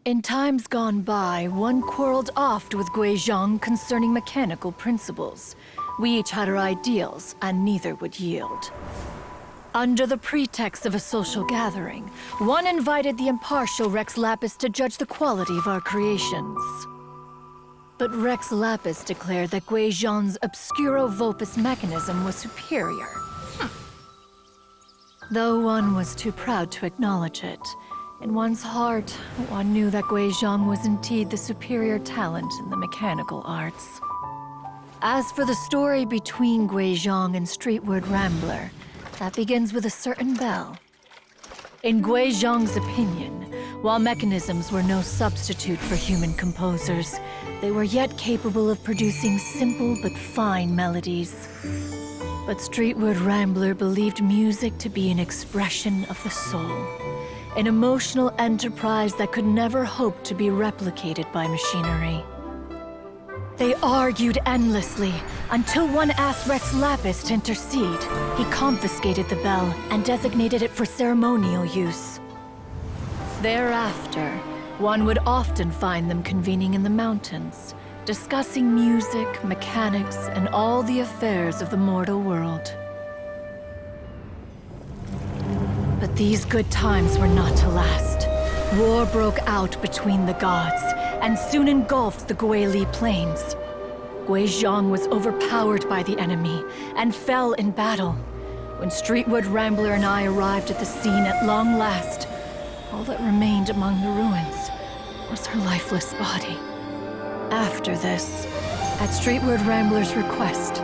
In times gone by, one quarreled oft with Guizhong concerning mechanical principles. We each had our ideals, and neither would yield. Under the pretext of a social gathering, one invited the impartial Rex Lapis to judge the quality of our creations. But Rex Lapis declared that Guizhong's Obscuro Vulpus mechanism was superior. Though one was too proud to acknowledge it, in one's heart, one knew that Guizhong was indeed the superior talent in the mechanical arts. As for the story between Guizhong and Streetward Rambler, that begins with a certain bell. In Guizhong's opinion, while mechanisms were no substitute for human composers, they were yet capable of producing simple but fine melodies. But Streetward Rambler believed music to be an expression of the soul, an emotional enterprise that could never hope to be replicated by machinery. They argued endlessly, until one asked Rex Lapis to intercede. He confiscated the bell and designated it for ceremonial use. Thereafter, one would often find them convening in the mountains, discussing music, mechanics, and all the affairs of the mortal world. But these good times were not to last. War broke out between the gods, and soon engulfed the Guili Plains. Guizhong was overpowered by the enemy, and fell in battle. When Streetward Rambler and I arrived at the scene at long last, all that remained among the ruins was her lifeless body. After this, at Streetward Rambler's request,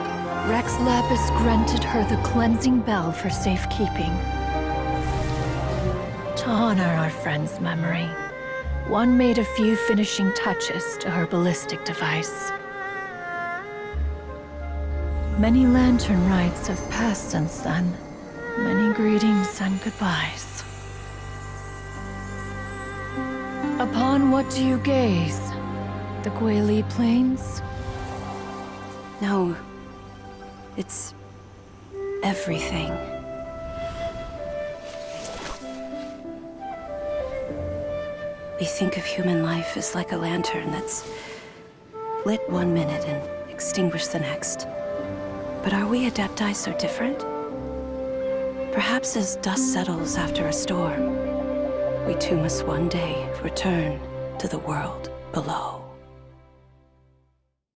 Rex Lapis granted her the cleansing bell for safekeeping. To honor our friend's memory, one made a few finishing touches to her ballistic device. Many lantern rites have passed since then. Many greetings and goodbyes. Upon what do you gaze? The Guili Plains? No. It's everything. We think of human life as like a lantern that's lit one minute and extinguished the next. But are we Adepti so different? Perhaps as dust settles after a storm, we too must one day return to the world below.